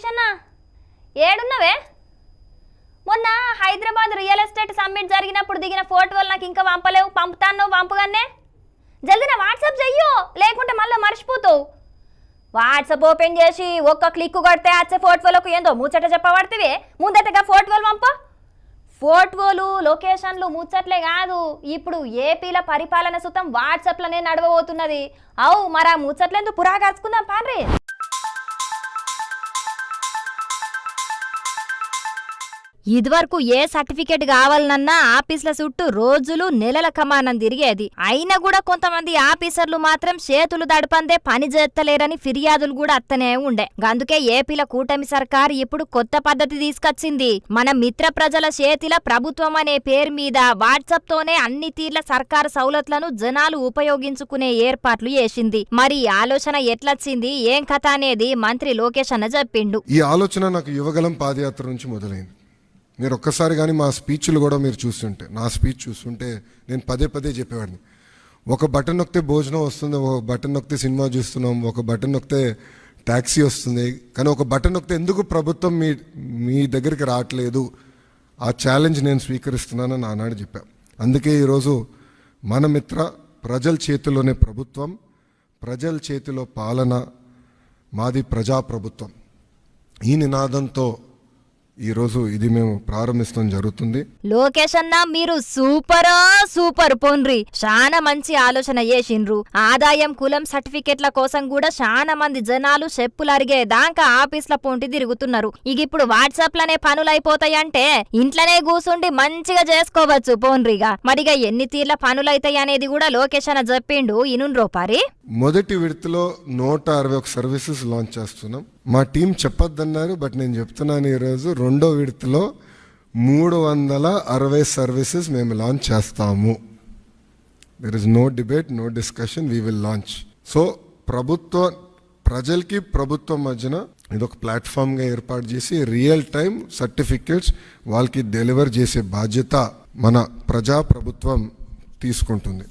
లోకేష్ అన్న ఏడున్నవే? మొన్న Hyderabad real estate summit జరిగినప్పుడు దిగిన ఫోటోలు నాకు ఇంకా పంపలేవు. పంపుతాను పంపుగానే. జల్దిన వాట్సాప్ చెయ్యు, లేకుంటే మళ్ళీ మర్చిపోతావు. వాట్సాప్ ఓపెన్ చేసి ఒక్క క్లిక్ కొడితే వచ్చే ఫోటోలకు ఏందో ముచ్చట చెప్పబడితే ముందటగా ఫోటోలు పంప. ఫోటోలు లొకేషన్లు ముచ్చట్లే కాదు, ఇప్పుడు ఏపీల పరిపాలన సుతం వాట్సాప్లోనే నడవబోతున్నది. అవు మరా ముచ్చట్లేందుకు పురాగార్చుకుందాం పాన్రి. ఇదివరకు ఏ సర్టిఫికేట్ కావాలన్నా ఆఫీసుల చుట్టూ రోజులు నెలల కమానం తిరిగేది. అయినా కూడా కొంతమంది ఆఫీసర్లు మాత్రం చేతులు దడపందే పని చేస్తలేరని ఫిర్యాదులు కూడా అత్తనే ఉండే. అందుకే ఏపీల కూటమి సర్కార్ ఇప్పుడు కొత్త పద్ధతి తీసుకొచ్చింది. మన మిత్ర ప్రజల చేతిల ప్రభుత్వం అనే పేరు మీద వాట్సాప్ తోనే అన్ని తీర్ల సర్కారు సౌలతులను జనాలు ఉపయోగించుకునే ఏర్పాట్లు చేసింది. మరి ఈ ఆలోచన ఎట్లొచ్చింది, ఏం కథ అనేది మంత్రి లోకేష్ అన్న చెప్పిండు. ఈ ఆలోచన నాకు యువగలం పాదయాత్ర నుంచి మొదలైంది. మీరు ఒక్కసారి కానీ మా స్పీచ్లు కూడా మీరు చూస్తుంటే, నా స్పీచ్ చూస్తుంటే నేను పదే పదే చెప్పేవాడిని. ఒక బటన్ నొక్కితే భోజనం వస్తుంది, ఒక బటన్ నొక్కితే సినిమా చూస్తున్నాం, ఒక బటన్ నొక్కితే ట్యాక్సీ వస్తుంది, కానీ ఒక బటన్ నొక్కితే ఎందుకు ప్రభుత్వం మీ దగ్గరికి రావట్లేదు, ఆ ఛాలెంజ్ నేను స్వీకరిస్తున్నానని ఆనాడు చెప్పా. అందుకే ఈరోజు మన మిత్ర ప్రజల చేతిలోనే ప్రభుత్వం, ప్రజల చేతిలో పాలన, మాది ప్రజాప్రభుత్వం, ఈ నినాదంతో ఈరోజు ఇది మేము ప్రారంభిస్తాం జరుగుతుంది. లోకేష్ అన్న మీరు సూపర్ పోన్రి, చాలా మంచి ఆలోచన చేసిండ్రు. ఆదాయం కులం సర్టిఫికెట్ల కోసం కూడా చాలా మంది జనాలు చెప్పులు అరిగే దాకా ఆఫీస్ల పొంటి తిరుగుతున్నారు. ఇక ఇప్పుడు వాట్సాప్ లనే పనులైపోతాయంటే ఇంట్లోనే కూసుండి మంచిగా చేసుకోవచ్చు పోన్రిగా. మరిగా ఎన్ని తీర్ల పనులైతాయి అనేది కూడా లోకేష్ అన్న చెప్పిండు. ఇనుండ్రో పారి. మొదటి విడతలో 161 సర్వీసెస్ లాంచ్ చేస్తున్నాం. మా టీం చెప్పొద్దన్నారు, బట్ నేను చెప్తున్నాను, ఈరోజు రెండో విడతలో 360 సర్వీసెస్ మేము లాంచ్ చేస్తాము. There is no debate, no discussion, we will launch. So ప్రజలకి ప్రభుత్వం మధ్యన ఇదొక ప్లాట్ఫామ్గా ఏర్పాటు చేసి రియల్ టైం సర్టిఫికేట్స్ వాళ్ళకి డెలివర్ చేసే బాధ్యత మన ప్రజాప్రభుత్వం తీసుకుంటుంది.